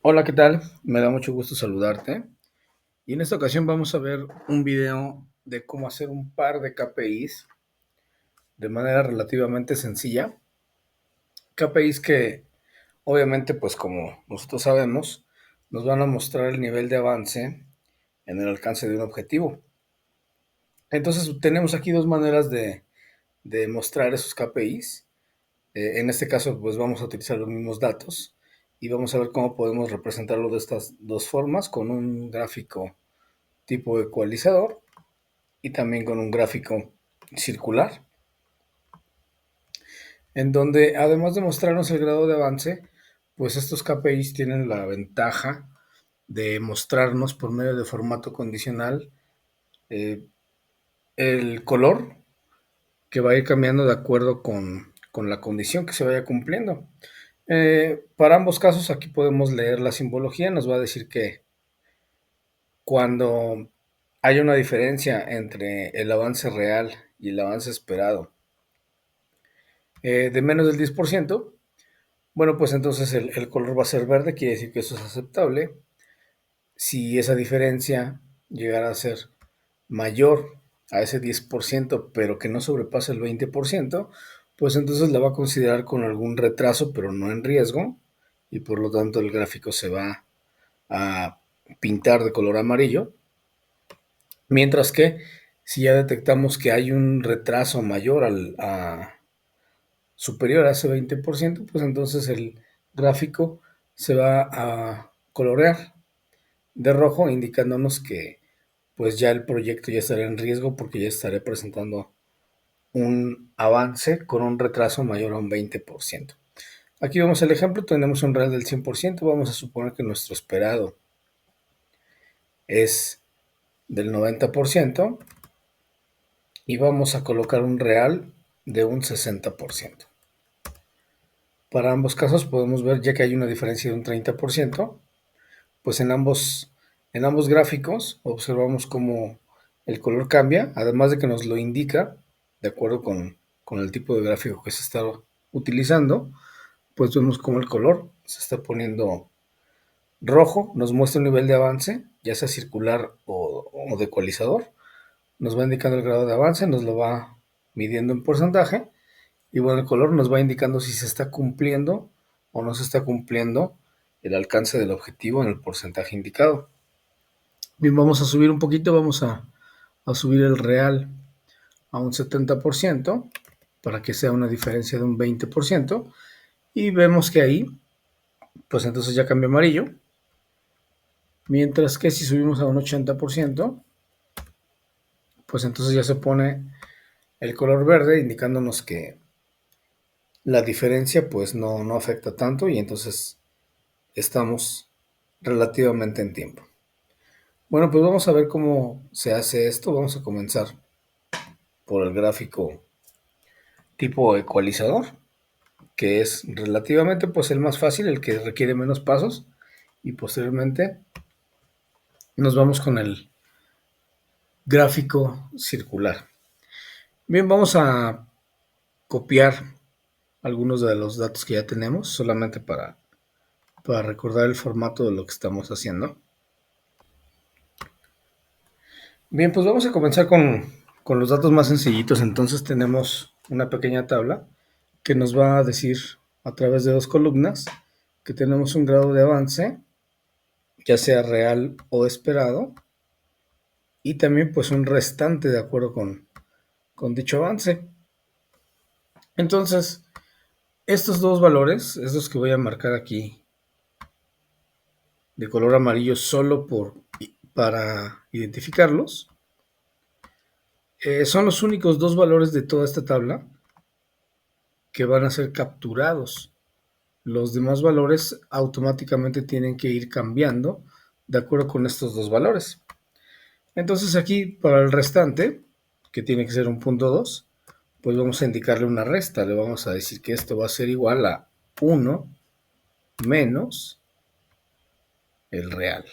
Hola, ¿qué tal? Me da mucho gusto saludarte. Y en esta ocasión vamos a ver un video de cómo hacer un par de KPIs de manera relativamente sencilla. KPIs que obviamente, pues como nosotros sabemos, nos van a mostrar el nivel de avance en el alcance de un objetivo. Entonces tenemos aquí dos maneras de mostrar esos KPIs. En este caso, pues vamos a utilizar los mismos datos y vamos a ver cómo podemos representarlo de estas dos formas con un gráfico tipo ecualizador y también con un gráfico circular, en donde además de mostrarnos el grado de avance, pues estos KPIs tienen la ventaja de mostrarnos por medio de formato condicional eh, el color que va a ir cambiando de acuerdo con la condición que se vaya cumpliendo. Para ambos casos aquí podemos leer la simbología, nos va a decir que cuando hay una diferencia entre el avance real y el avance esperado de menos del 10%, bueno, pues entonces el color va a ser verde, quiere decir que eso es aceptable. Si esa diferencia llegara a ser mayor a ese 10%, pero que no sobrepasa el 20%, pues entonces la va a considerar con algún retraso, pero no en riesgo, y por lo tanto el gráfico se va a pintar de color amarillo. Mientras que si ya detectamos que hay un retraso mayor superior a ese 20%, pues entonces el gráfico se va a colorear de rojo, indicándonos que pues ya el proyecto ya estará en riesgo porque ya estaré presentando un avance con un retraso mayor a un 20%. Aquí vemos el ejemplo, tenemos un real del 100%, vamos a suponer que nuestro esperado es del 90% y vamos a colocar un real de un 60%. Para ambos casos podemos ver ya que hay una diferencia de un 30%, pues en ambos gráficos observamos cómo el color cambia, además de que nos lo indica, de acuerdo con el tipo de gráfico que se está utilizando, pues vemos cómo el color se está poniendo rojo, nos muestra un nivel de avance, ya sea circular o de ecualizador, nos va indicando el grado de avance, nos lo va midiendo en porcentaje, y bueno, el color nos va indicando si se está cumpliendo o no se está cumpliendo el alcance del objetivo en el porcentaje indicado. Bien, vamos a subir un poquito, vamos a subir el real a un 70% para que sea una diferencia de un 20%. Y vemos que ahí, pues entonces ya cambia amarillo. Mientras que si subimos a un 80%, pues entonces ya se pone el color verde indicándonos que la diferencia pues no afecta tanto y entonces estamos relativamente en tiempo. Bueno, pues vamos a ver cómo se hace esto. Vamos a comenzar por el gráfico tipo ecualizador, que es relativamente pues el más fácil, el que requiere menos pasos, y posteriormente nos vamos con el gráfico circular. Bien, vamos a copiar algunos de los datos que ya tenemos, solamente para recordar el formato de lo que estamos haciendo. Bien, pues vamos a comenzar con los datos más sencillitos. Entonces tenemos una pequeña tabla que nos va a decir a través de dos columnas que tenemos un grado de avance, ya sea real o esperado, y también pues un restante de acuerdo con dicho avance. Entonces, estos dos valores, estos que voy a marcar aquí de color amarillo solo para identificarlos, son los únicos dos valores de toda esta tabla que van a ser capturados. Los demás valores automáticamente tienen que ir cambiando de acuerdo con estos dos valores. Entonces aquí para el restante, que tiene que ser un punto 2, pues vamos a indicarle una resta. Le vamos a decir que esto va a ser igual a 1 menos el real.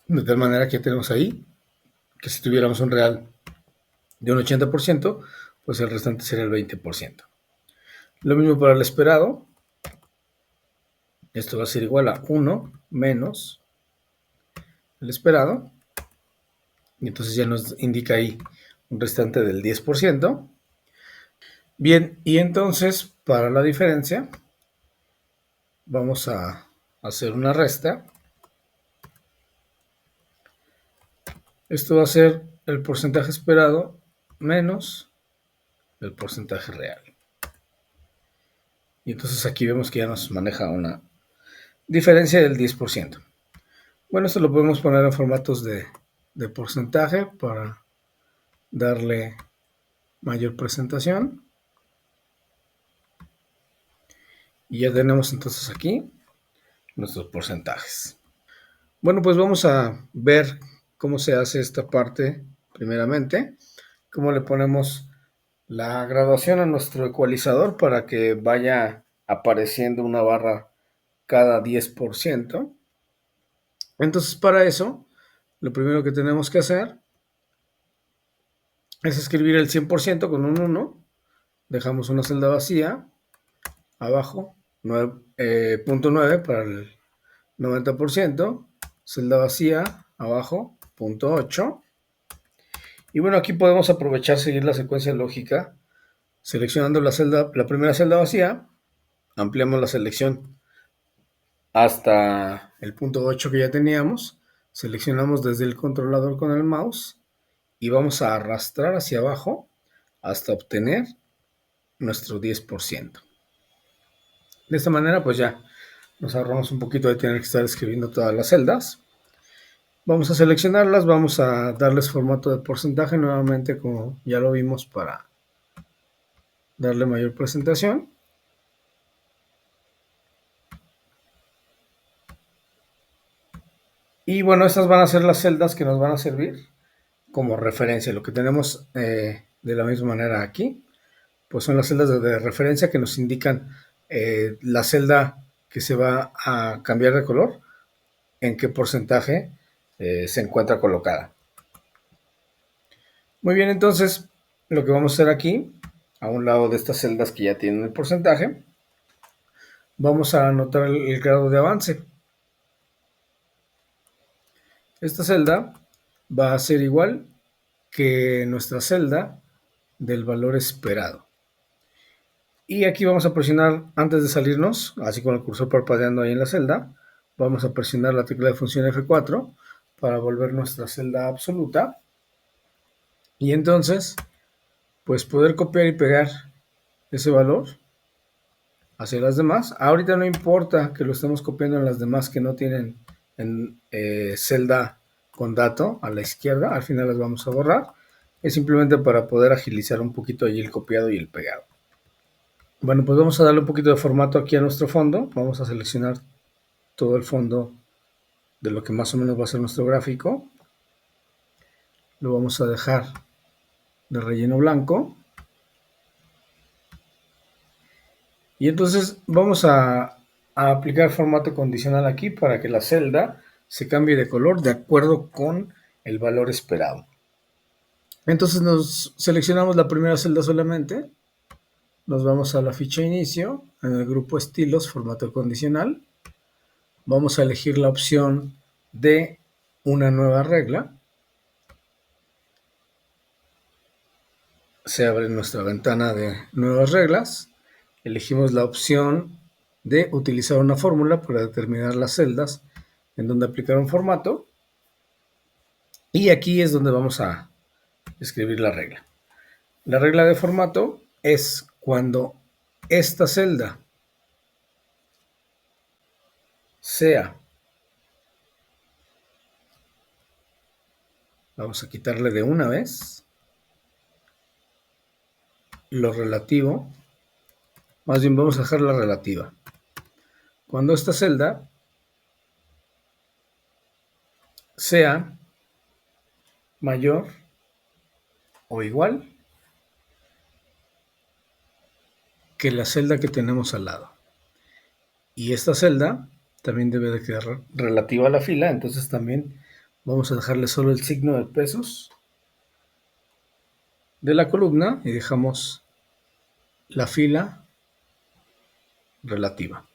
De tal manera que ya tenemos ahí que si tuviéramos un real de un 80%, pues el restante sería el 20%. Lo mismo para el esperado. Esto va a ser igual a 1 menos el esperado. Y entonces ya nos indica ahí un restante del 10%. Bien, y entonces para la diferencia vamos a hacer una resta. Esto va a ser el porcentaje esperado menos el porcentaje real. Y entonces aquí vemos que ya nos maneja una diferencia del 10%. Bueno, esto lo podemos poner en formatos de porcentaje para darle mayor presentación. Y ya tenemos entonces aquí nuestros porcentajes. Bueno, pues vamos a ver cómo se hace esta parte primeramente. Cómo le ponemos la graduación a nuestro ecualizador para que vaya apareciendo una barra cada 10%. Entonces, para eso, lo primero que tenemos que hacer es escribir el 100% con un 1. Dejamos una celda vacía. Abajo, 9.9 para el 90%. Celda vacía, abajo, 0.8. Y bueno, aquí podemos aprovechar, seguir la secuencia lógica, seleccionando la primera celda vacía. Ampliamos la selección hasta el punto 8 que ya teníamos. Seleccionamos desde el controlador con el mouse y vamos a arrastrar hacia abajo hasta obtener nuestro 10%. De esta manera pues ya nos ahorramos un poquito de tener que estar escribiendo todas las celdas. Vamos a seleccionarlas, vamos a darles formato de porcentaje nuevamente como ya lo vimos para darle mayor presentación. Y bueno, estas van a ser las celdas que nos van a servir como referencia. Lo que tenemos de la misma manera aquí, pues son las celdas de referencia que nos indican la celda que se va a cambiar de color, en qué porcentaje se encuentra colocada. Muy bien, entonces lo que vamos a hacer aquí, a un lado de estas celdas que ya tienen el porcentaje, vamos a anotar el grado de avance. Esta celda va a ser igual que nuestra celda del valor esperado. Y aquí vamos a presionar, antes de salirnos, así con el cursor parpadeando ahí en la celda, vamos a presionar la tecla de función F4 para volver nuestra celda absoluta. Y entonces, pues poder copiar y pegar ese valor hacia las demás. Ahorita no importa que lo estemos copiando en las demás que no tienen en celda con dato a la izquierda, al final las vamos a borrar. Es simplemente para poder agilizar un poquito allí el copiado y el pegado. Bueno, pues vamos a darle un poquito de formato aquí a nuestro fondo. Vamos a seleccionar todo el fondo de lo que más o menos va a ser nuestro gráfico. Lo vamos a dejar de relleno blanco. Y entonces vamos a aplicar formato condicional aquí para que la celda se cambie de color de acuerdo con el valor esperado. Entonces nos seleccionamos la primera celda solamente. Nos vamos a la ficha inicio, en el grupo estilos, formato condicional. Vamos a elegir la opción de una nueva regla. Se abre nuestra ventana de nuevas reglas. Elegimos la opción de utilizar una fórmula para determinar las celdas en donde aplicar un formato. Y aquí es donde vamos a escribir la regla. La regla de formato es cuando esta celda sea, vamos a quitarle de una vez lo relativo, más bien vamos a dejar la relativa. Cuando esta celda sea mayor o igual que la celda que tenemos al lado. Y esta celda también debe de quedar relativa a la fila, entonces también vamos a dejarle solo el signo de pesos de la columna y dejamos la fila relativa.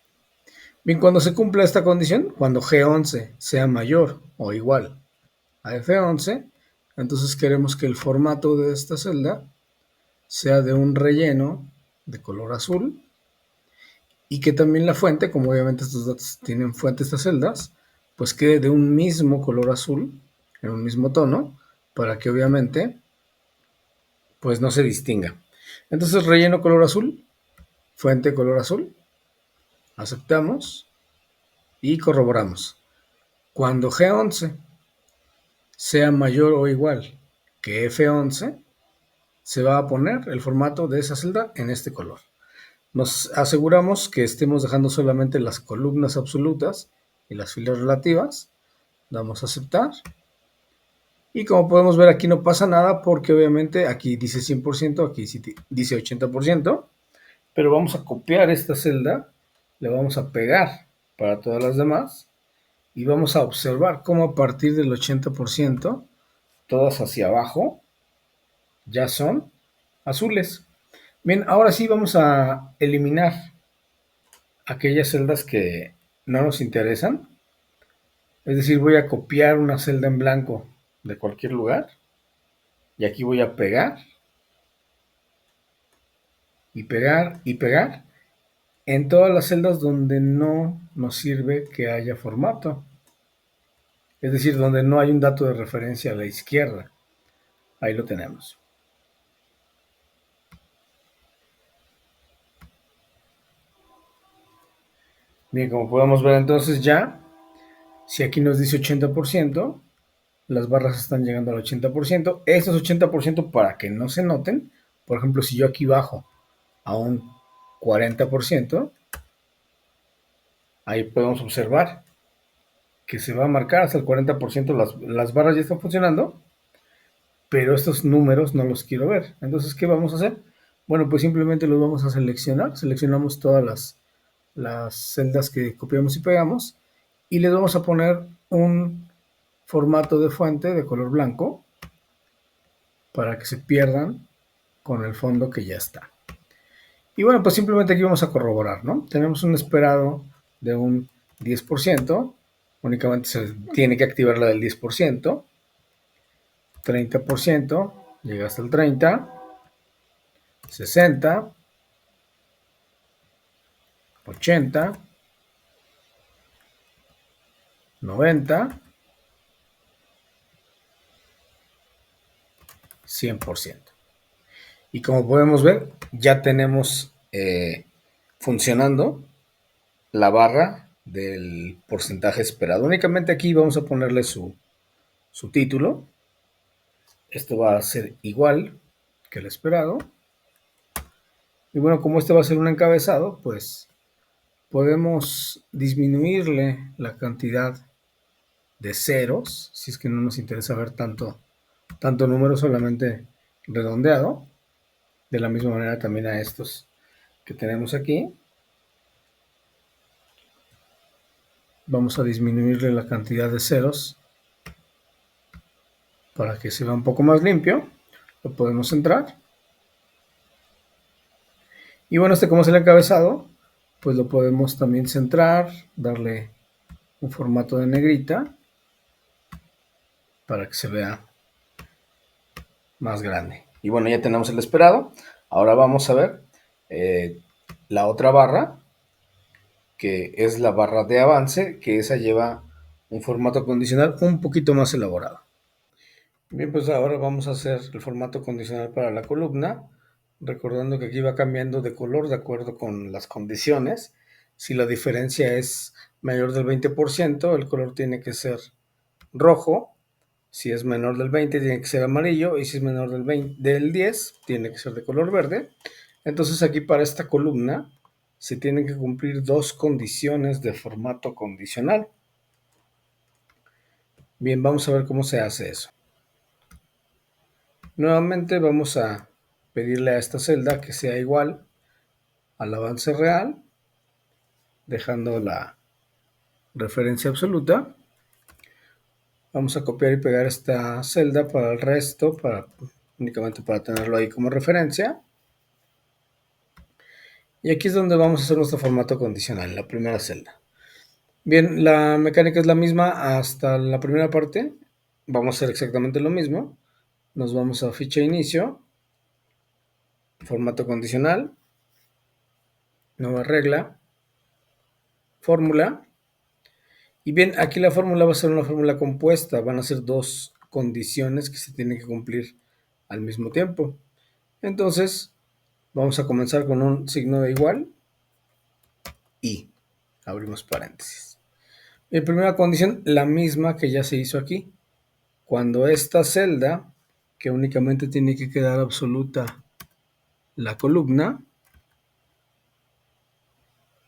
Bien, cuando se cumpla esta condición, cuando G11 sea mayor o igual a F11, entonces queremos que el formato de esta celda sea de un relleno de color azul y que también la fuente, como obviamente estos datos tienen fuente estas celdas, pues quede de un mismo color azul, en un mismo tono, para que obviamente pues no se distinga. Entonces relleno color azul, fuente color azul, aceptamos y corroboramos. Cuando G11 sea mayor o igual que F11, se va a poner el formato de esa celda en este color. Nos aseguramos que estemos dejando solamente las columnas absolutas y las filas relativas. Damos a aceptar. Y como podemos ver, aquí no pasa nada porque obviamente aquí dice 100%, aquí dice 80%. Pero vamos a copiar esta celda, le vamos a pegar para todas las demás y vamos a observar cómo a partir del 80%, todas hacia abajo, ya son azules. Bien, ahora sí vamos a eliminar aquellas celdas que no nos interesan. Es decir, voy a copiar una celda en blanco de cualquier lugar y aquí voy a pegar y pegar y pegar en todas las celdas donde no nos sirve que haya formato. Es decir, donde no hay un dato de referencia a la izquierda. Ahí lo tenemos. Bien, como podemos ver entonces ya, si aquí nos dice 80%, las barras están llegando al 80%. Estos 80% para que no se noten, por ejemplo, si yo aquí bajo a un 40%, ahí podemos observar que se va a marcar hasta el 40%, las barras ya están funcionando, pero estos números no los quiero ver. Entonces, ¿qué vamos a hacer? Bueno, pues simplemente los vamos a seleccionar. Seleccionamos todas las celdas que copiamos y pegamos y les vamos a poner un formato de fuente de color blanco para que se pierdan con el fondo que ya está. Y bueno, pues simplemente aquí vamos a corroborar, ¿no? Tenemos un esperado de un 10%, únicamente se tiene que activar la del 10%, 30%, llega hasta el 30%, 60%, 80%, 90%, 100%. Y como podemos ver, ya tenemos funcionando la barra del porcentaje esperado. Únicamente aquí vamos a ponerle su título. Esto va a ser igual que el esperado. Y bueno, como este va a ser un encabezado, pues podemos disminuirle la cantidad de ceros, si es que no nos interesa ver tanto número, solamente redondeado. De la misma manera también a estos que tenemos aquí. Vamos a disminuirle la cantidad de ceros para que se vea un poco más limpio. Lo podemos centrar. Y bueno, este como es el encabezado, pues lo podemos también centrar, darle un formato de negrita para que se vea más grande. Y bueno, ya tenemos el esperado. Ahora vamos a ver la otra barra, que es la barra de avance, que esa lleva un formato condicional un poquito más elaborado. Bien, pues ahora vamos a hacer el formato condicional para la columna, recordando que aquí va cambiando de color de acuerdo con las condiciones. Si la diferencia es mayor del 20%, el color tiene que ser rojo. Si es menor del 20, tiene que ser amarillo. Y si es menor del 10, tiene que ser de color verde. Entonces aquí para esta columna se tienen que cumplir dos condiciones de formato condicional. Bien, vamos a ver cómo se hace eso. Nuevamente vamos a pedirle a esta celda que sea igual al avance real, dejando la referencia absoluta. Vamos a copiar y pegar esta celda para el resto, únicamente para tenerlo ahí como referencia. Y aquí es donde vamos a hacer nuestro formato condicional, en la primera celda. Bien, la mecánica es la misma hasta la primera parte. Vamos a hacer exactamente lo mismo. Nos vamos a ficha inicio, formato condicional, nueva regla, fórmula. Y bien, aquí la fórmula va a ser una fórmula compuesta. Van a ser dos condiciones que se tienen que cumplir al mismo tiempo. Entonces, vamos a comenzar con un signo de igual y abrimos paréntesis. La primera condición, la misma que ya se hizo aquí. Cuando esta celda, que únicamente tiene que quedar absoluta la columna,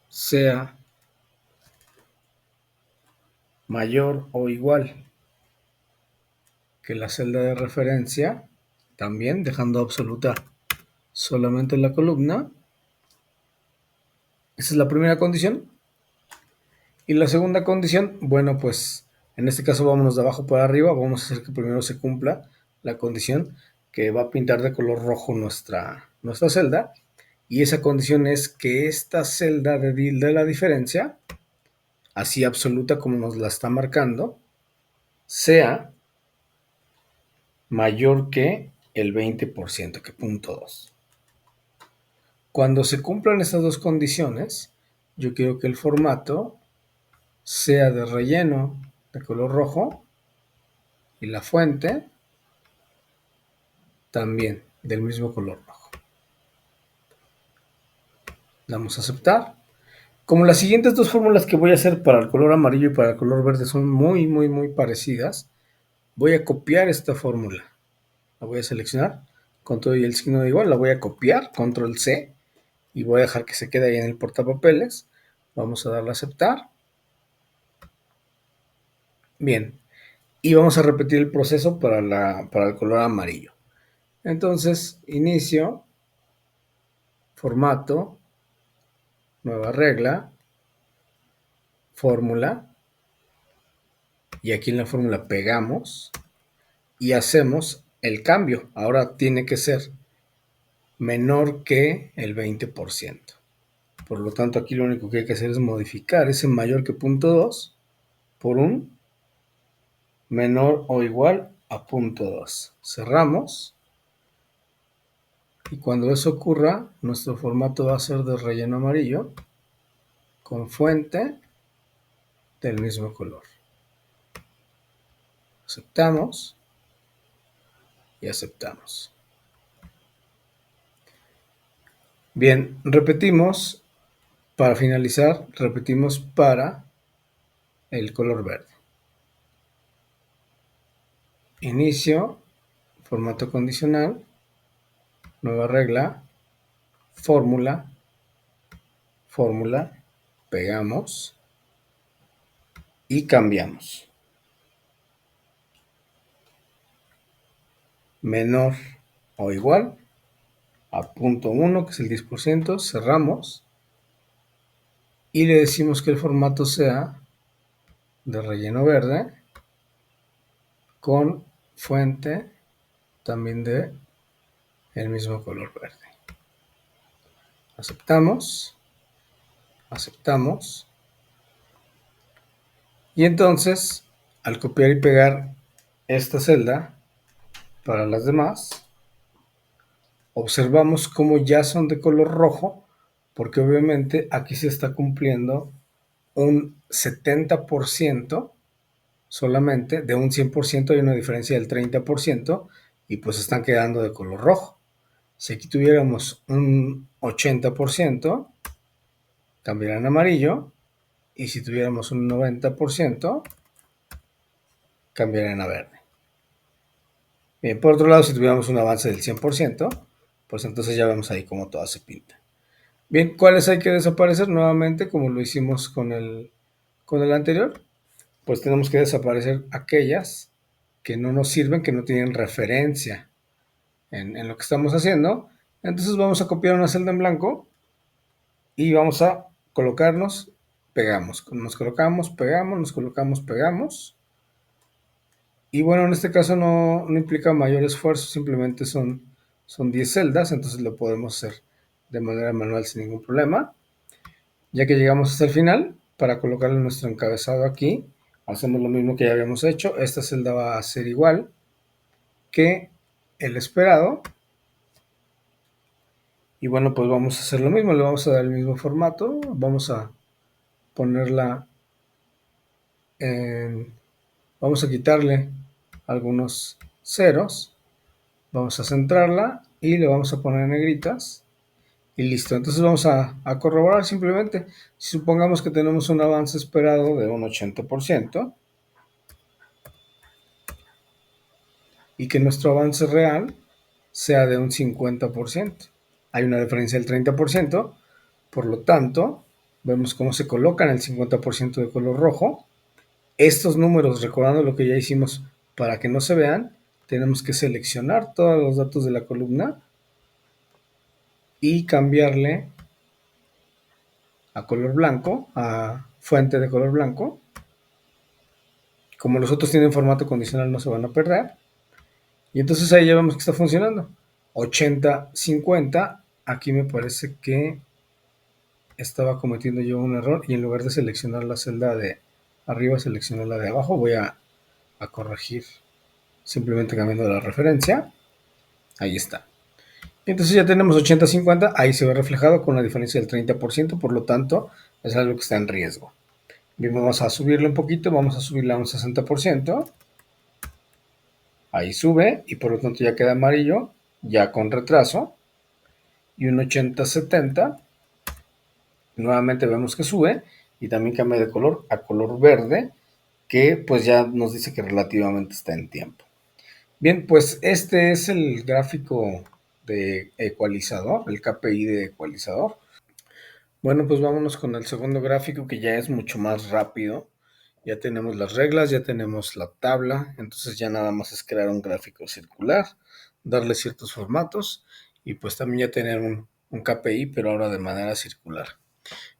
sea mayor o igual que la celda de referencia, también dejando absoluta solamente la columna. Esa es la primera condición. Y la segunda condición, bueno, pues en este caso vámonos de abajo para arriba. Vamos a hacer que primero se cumpla la condición que va a pintar de color rojo nuestra celda. Y esa condición es que esta celda de la diferencia, así absoluta como nos la está marcando, sea mayor que el 20%, que punto 2. Cuando se cumplan estas dos condiciones, yo quiero que el formato sea de relleno de color rojo y la fuente también del mismo color rojo. Damos a aceptar. Como las siguientes dos fórmulas que voy a hacer para el color amarillo y para el color verde son muy parecidas, voy a copiar esta fórmula. La voy a seleccionar con todo y el signo de igual, la voy a copiar, control C, y voy a dejar que se quede ahí en el portapapeles. Vamos a darle a aceptar. Bien, y vamos a repetir el proceso para el color amarillo. Entonces, inicio, formato, nueva regla, fórmula, y aquí en la fórmula pegamos y hacemos el cambio. Ahora tiene que ser menor que el 20%. Por lo tanto, aquí lo único que hay que hacer es modificar ese mayor que punto 2 por un menor o igual a punto 2. Cerramos. Y cuando eso ocurra, nuestro formato va a ser de relleno amarillo con fuente del mismo color. Aceptamos y aceptamos. Bien, repetimos. Para finalizar, repetimos para el color verde. Inicio, formato condicional, nueva regla, fórmula, pegamos y cambiamos. Menor o igual a punto 1, que es el 10%, cerramos y le decimos que el formato sea de relleno verde con fuente también de el mismo color verde. Aceptamos, aceptamos. Y entonces, al copiar y pegar esta celda para las demás, observamos cómo ya son de color rojo, porque obviamente aquí se está cumpliendo un 70% solamente. De un 100% hay una diferencia del 30% y pues están quedando de color rojo. Si aquí tuviéramos un 80%, cambiaría en amarillo, y si tuviéramos un 90%, cambiaría a verde. Bien, por otro lado, si tuviéramos un avance del 100%, pues entonces ya vemos ahí cómo todo se pinta. Bien, ¿cuáles hay que desaparecer? Nuevamente, como lo hicimos con el anterior, pues tenemos que desaparecer aquellas que no nos sirven, que no tienen referencia en lo que estamos haciendo. Entonces vamos a copiar una celda en blanco y vamos a colocarnos, pegamos. Nos colocamos, pegamos, nos colocamos, pegamos. Y bueno, en este caso no implica mayor esfuerzo, simplemente son 10 celdas, entonces lo podemos hacer de manera manual sin ningún problema. Ya que llegamos hasta el final, para colocarle nuestro encabezado aquí, hacemos lo mismo que ya habíamos hecho. Esta celda va a ser igual que el esperado. Y bueno, pues vamos a hacer lo mismo, le vamos a dar el mismo formato, vamos a ponerla en, vamos a quitarle algunos ceros, vamos a centrarla y le vamos a poner negritas y listo. Entonces vamos a corroborar simplemente. Si supongamos que tenemos un avance esperado de un 80% y que nuestro avance real sea de un 50%. Hay una diferencia del 30%, por lo tanto, vemos cómo se colocan el 50% de color rojo. Estos números, recordando lo que ya hicimos para que no se vean, tenemos que seleccionar todos los datos de la columna y cambiarle a color blanco, a fuente de color blanco. Como los otros tienen formato condicional, no se van a perder. Y entonces ahí ya vemos que está funcionando. 80-50, aquí me parece que estaba cometiendo yo un error y en lugar de seleccionar la celda de arriba, seleccioné la de abajo. Voy a corregir simplemente cambiando la referencia. Ahí está. Entonces ya tenemos 80-50, ahí se ve reflejado con una diferencia del 30%, por lo tanto es algo que está en riesgo. Bien, vamos a subirle un poquito, vamos a subirla a un 60%. Ahí sube y por lo tanto ya queda amarillo, ya con retraso. Y un 80-70, nuevamente vemos que sube y también cambia de color a color verde, que pues ya nos dice que relativamente está en tiempo. Bien, pues este es el gráfico de ecualizador, el KPI de ecualizador. Bueno, pues vámonos con el segundo gráfico, que ya es mucho más rápido. Ya tenemos las reglas, ya tenemos la tabla, entonces ya nada más es crear un gráfico circular, darle ciertos formatos y pues también ya tener un KPI, pero ahora de manera circular.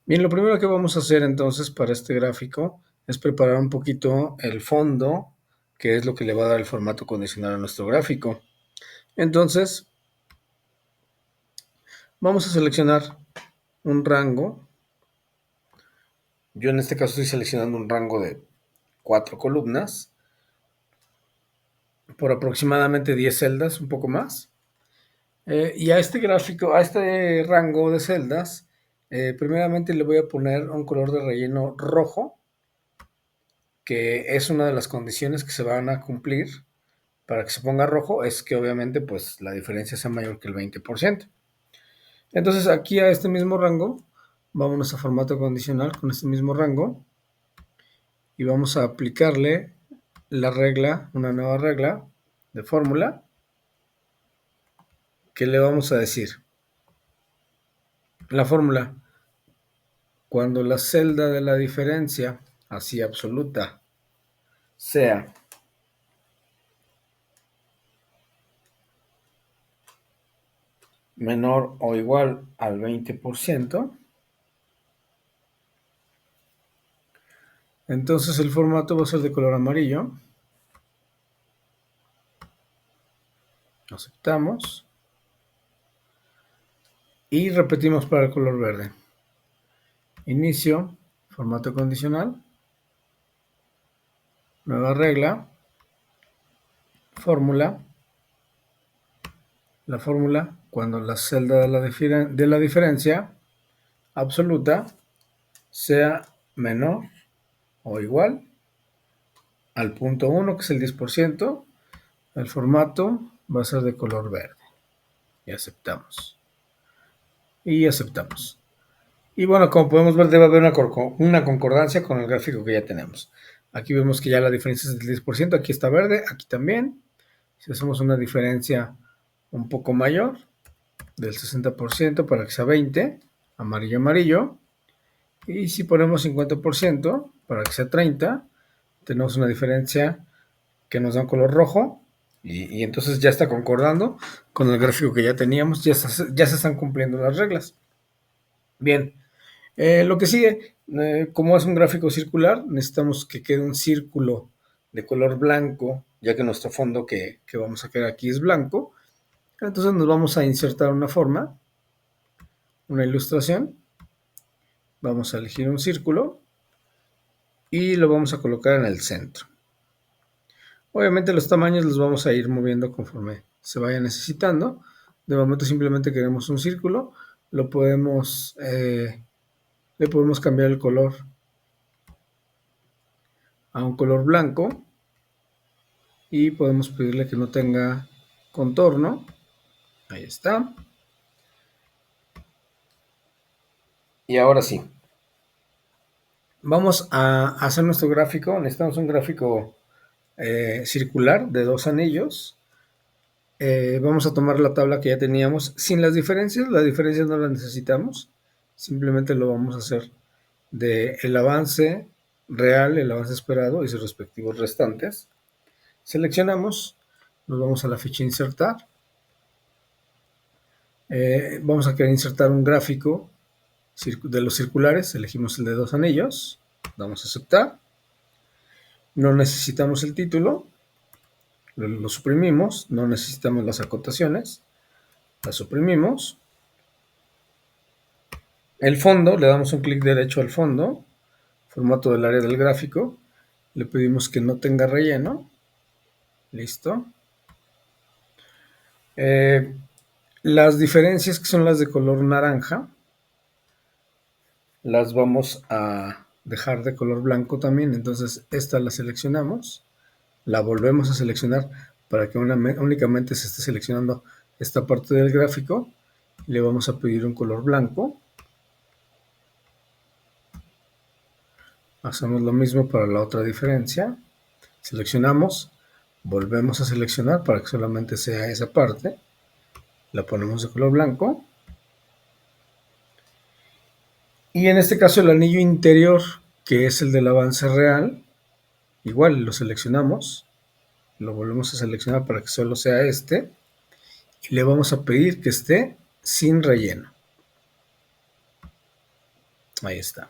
Bien, lo primero que vamos a hacer entonces para este gráfico es preparar un poquito el fondo, que es lo que le va a dar el formato condicional a nuestro gráfico. Entonces, vamos a seleccionar un rango. Yo en este caso estoy seleccionando un rango de 4 columnas por aproximadamente 10 celdas, un poco más. Y a este gráfico, a este rango de celdas, primeramente le voy a poner un color de relleno rojo, que es una de las condiciones que se van a cumplir para que se ponga rojo, es que obviamente pues la diferencia sea mayor que el 20%. Entonces aquí a este mismo rango, vámonos a formato condicional con este mismo rango y vamos a aplicarle la regla, una nueva regla de fórmula, que le vamos a decir. La fórmula, cuando la celda de la diferencia, así absoluta, sea menor o igual al 20%, entonces el formato va a ser de color amarillo. Aceptamos. Y repetimos para el color verde. Inicio, formato condicional, nueva regla, fórmula. La fórmula, cuando la celda de la diferencia absoluta sea menor o igual al punto 1, que es el 10%, el formato va a ser de color verde. Y aceptamos. Y aceptamos. Y bueno, como podemos ver, debe haber una concordancia con el gráfico que ya tenemos. Aquí vemos que ya la diferencia es del 10%, aquí está verde, aquí también. Si hacemos una diferencia un poco mayor, del 60% para que sea 20, amarillo, amarillo. Y si ponemos 50% para que sea 30, tenemos una diferencia que nos da un color rojo. Y entonces ya está concordando con el gráfico que ya teníamos, ya se están cumpliendo las reglas. Bien, lo que sigue, como es un gráfico circular, necesitamos que quede un círculo de color blanco, ya que nuestro fondo que vamos a crear aquí es blanco. Entonces nos vamos a insertar una forma, una ilustración. Vamos a elegir un círculo y lo vamos a colocar en el centro. Obviamente los tamaños los vamos a ir moviendo conforme se vaya necesitando. De momento simplemente queremos un círculo, lo podemos, le podemos cambiar el color a un color blanco y podemos pedirle que no tenga contorno. Ahí está. Y ahora sí, vamos a hacer nuestro gráfico. Necesitamos un gráfico circular de 2 anillos. Vamos a tomar la tabla que ya teníamos sin las diferencias no las necesitamos, simplemente lo vamos a hacer de el avance real, el avance esperado y sus respectivos restantes. Seleccionamos, nos vamos a la ficha insertar, vamos a querer insertar un gráfico de los circulares, elegimos el de 2 anillos, damos a aceptar, no necesitamos el título, lo suprimimos, no necesitamos las acotaciones, las suprimimos. El fondo, le damos un clic derecho al fondo, formato del área del gráfico, le pedimos que no tenga relleno, listo. Las diferencias que son las de color naranja, las vamos a dejar de color blanco también, entonces esta la seleccionamos, la volvemos a seleccionar para que únicamente se esté seleccionando esta parte del gráfico, le vamos a pedir un color blanco. Hacemos lo mismo para la otra diferencia. Seleccionamos, volvemos a seleccionar para que solamente sea esa parte. La ponemos de color blanco. Y en este caso el anillo interior, que es el del avance real, igual lo seleccionamos. Lo volvemos a seleccionar para que solo sea este. Y le vamos a pedir que esté sin relleno. Ahí está.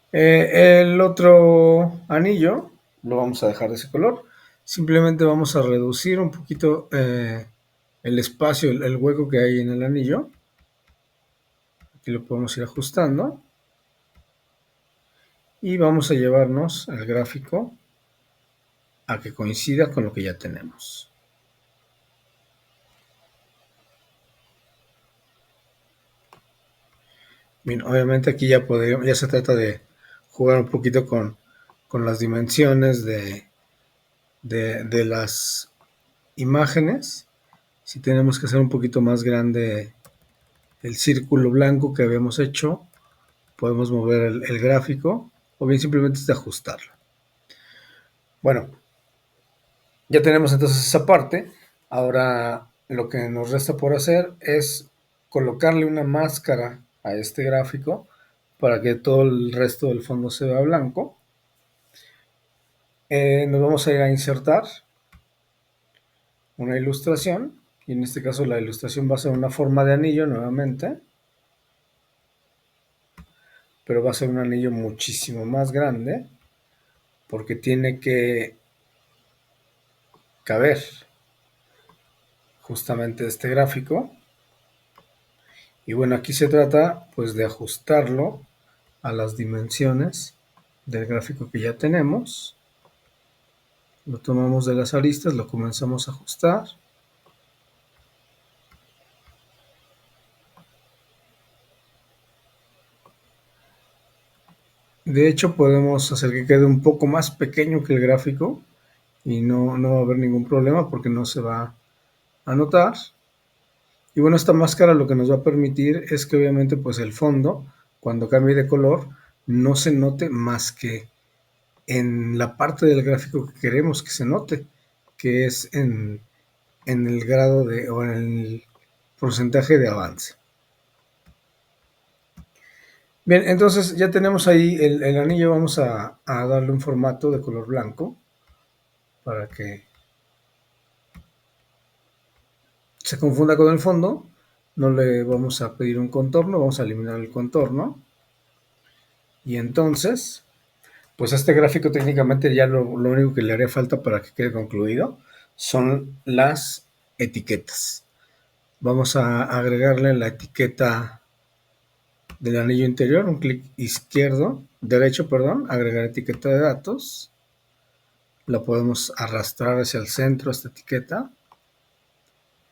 El otro anillo lo vamos a dejar de ese color. Simplemente vamos a reducir un poquito el espacio, el hueco que hay en el anillo. Aquí lo podemos ir ajustando. Y vamos a llevarnos el gráfico a que coincida con lo que ya tenemos. Bien, obviamente aquí ya se trata de jugar un poquito con las dimensiones de las imágenes. Si tenemos que hacer un poquito más grande el círculo blanco que habíamos hecho, podemos mover el gráfico o bien simplemente es de ajustarlo. Bueno, ya tenemos entonces esa parte. Ahora lo que nos resta por hacer es colocarle una máscara a este gráfico para que todo el resto del fondo se vea blanco. Nos vamos a ir a insertar una ilustración y en este caso la ilustración va a ser una forma de anillo nuevamente, pero va a ser un anillo muchísimo más grande porque tiene que caber justamente este gráfico. Y bueno, aquí se trata pues de ajustarlo a las dimensiones del gráfico que ya tenemos. Lo tomamos de las aristas, lo comenzamos a ajustar. De hecho, podemos hacer que quede un poco más pequeño que el gráfico y no va a haber ningún problema porque no se va a notar. Y bueno, esta máscara lo que nos va a permitir es que obviamente pues el fondo, cuando cambie de color, no se note más que en la parte del gráfico que queremos que se note, que es en el grado de o en el porcentaje de avance. Bien, entonces ya tenemos ahí el anillo, vamos a darle un formato de color blanco para que se confunda con el fondo. No le vamos a pedir un contorno, vamos a eliminar el contorno. Y entonces, pues este gráfico técnicamente ya lo único que le haría falta para que quede concluido son las etiquetas. Vamos a agregarle la etiqueta del anillo interior, un clic derecho, agregar etiqueta de datos. La podemos arrastrar hacia el centro esta etiqueta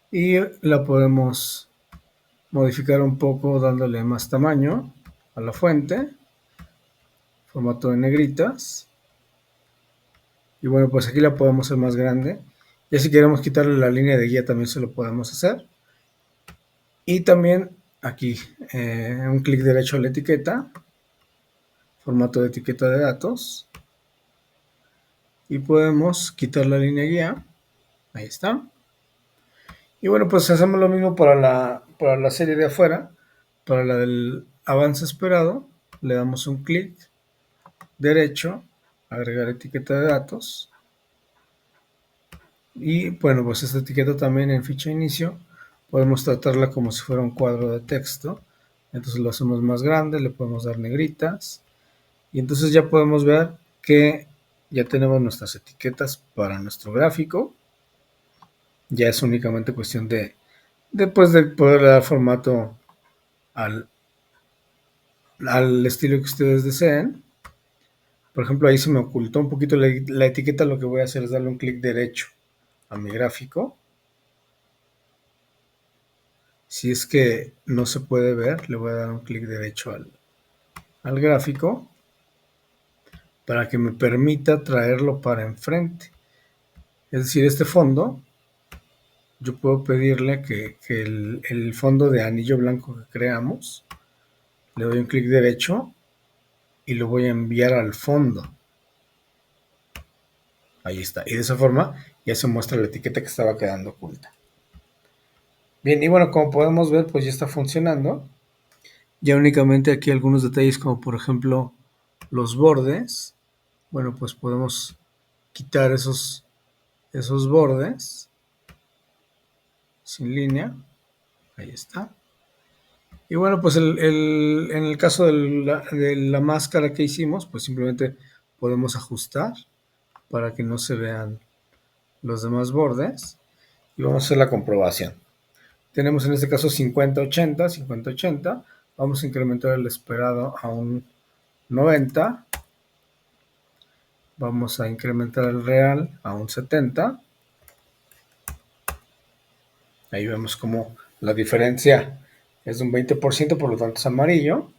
y la podemos modificar un poco dándole más tamaño a la fuente, formato de negritas. Y bueno, pues aquí la podemos hacer más grande. Ya si queremos quitarle la línea de guía también se lo podemos hacer. Y también aquí un clic derecho a la etiqueta, formato de etiqueta de datos. Y podemos quitar la línea guía. Ahí está. Y bueno, pues hacemos lo mismo para la serie de afuera. Para la del avance esperado, le damos un clic derecho, agregar etiqueta de datos. Y bueno, pues esta etiqueta también en ficha inicio podemos tratarla como si fuera un cuadro de texto. Entonces lo hacemos más grande, le podemos dar negritas. Y entonces ya podemos ver que ya tenemos nuestras etiquetas para nuestro gráfico. Ya es únicamente cuestión después de poder dar formato al estilo que ustedes deseen. Por ejemplo, ahí se me ocultó un poquito la etiqueta. Lo que voy a hacer es darle un clic derecho a mi gráfico. Si es que no se puede ver, le voy a dar un clic derecho al gráfico para que me permita traerlo para enfrente. Es decir, este fondo, yo puedo pedirle que el fondo de anillo blanco que creamos, le doy un clic derecho y lo voy a enviar al fondo. Ahí está. Y de esa forma ya se muestra la etiqueta que estaba quedando oculta. Bien, y bueno, como podemos ver, pues ya está funcionando. Ya únicamente aquí algunos detalles como por ejemplo los bordes. Bueno, pues podemos quitar esos bordes sin línea. Ahí está. Y bueno, pues en el caso de la máscara que hicimos, pues simplemente podemos ajustar para que no se vean los demás bordes. Y vamos a hacer la comprobación. Tenemos en este caso 50-80, 50-80. Vamos a incrementar el esperado a un 90. Vamos a incrementar el real a un 70. Ahí vemos como la diferencia es de un 20%, por lo tanto es amarillo.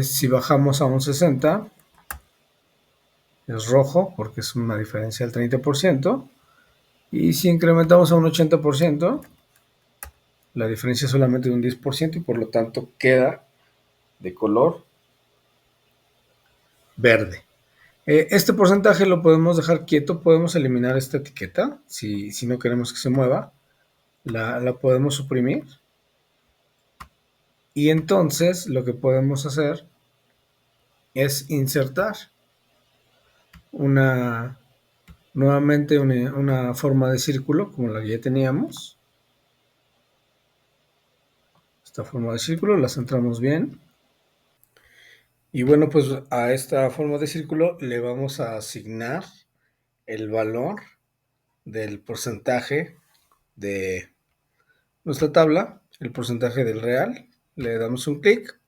Si bajamos a un 60, es rojo porque es una diferencia del 30%. Y si incrementamos a un 80%, la diferencia es solamente de un 10% y por lo tanto queda de color verde. Este porcentaje lo podemos dejar quieto, podemos eliminar esta etiqueta si no queremos que se mueva, la podemos suprimir. Y entonces lo que podemos hacer es insertar nuevamente una forma de círculo como la que ya teníamos. Esta forma de círculo la centramos bien. Y bueno, pues a esta forma de círculo le vamos a asignar el valor del porcentaje de nuestra tabla, el porcentaje del real. Le damos un clic.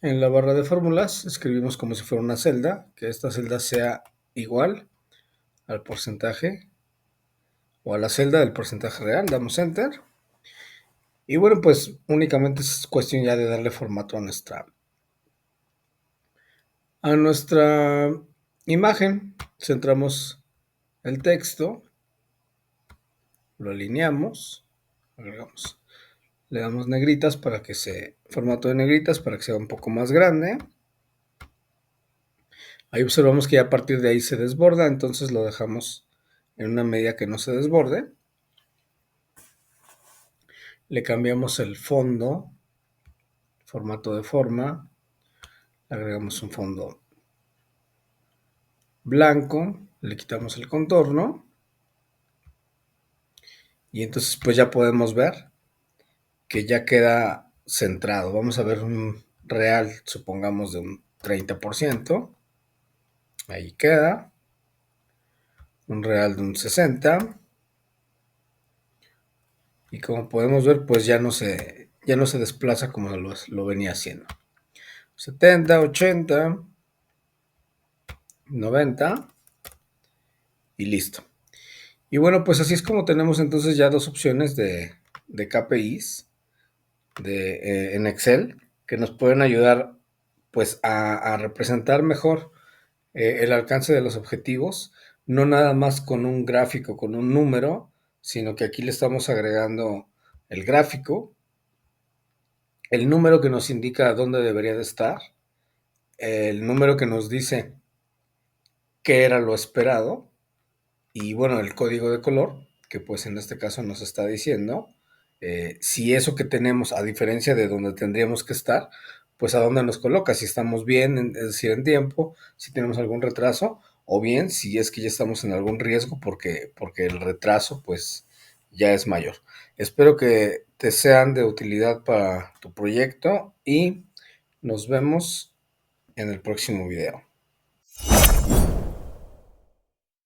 En la barra de fórmulas escribimos como si fuera una celda, que esta celda sea igual al porcentaje o a la celda del porcentaje real. Damos enter. Y bueno, pues únicamente es cuestión ya de darle formato a nuestra imagen. Centramos el texto, lo alineamos, agregamos, le damos negritas para que formato de negritas para que sea un poco más grande. Ahí observamos que ya a partir de ahí se desborda, entonces lo dejamos en una medida que no se desborde. Le cambiamos el fondo, formato de forma, agregamos un fondo blanco, le quitamos el contorno y entonces pues ya podemos ver que ya queda centrado. Vamos a ver un real, supongamos de un 30%. Ahí queda. Un real de un 60%. Y como podemos ver, pues ya no se ya no se desplaza como lo venía haciendo. 70, 80, 90 y listo. Y bueno, pues así es como tenemos entonces ya dos opciones de KPIs en Excel que nos pueden ayudar pues a representar mejor el alcance de los objetivos, no nada más con un gráfico, con un número, sino que aquí le estamos agregando el gráfico, el número que nos indica dónde debería de estar, el número que nos dice qué era lo esperado y bueno, el código de color, que pues en este caso nos está diciendo si eso que tenemos, a diferencia de donde tendríamos que estar, pues a dónde nos coloca, si estamos bien, es decir, en tiempo, si tenemos algún retraso, o bien si es que ya estamos en algún riesgo porque el retraso pues ya es mayor. Espero que te sean de utilidad para tu proyecto y nos vemos en el próximo video.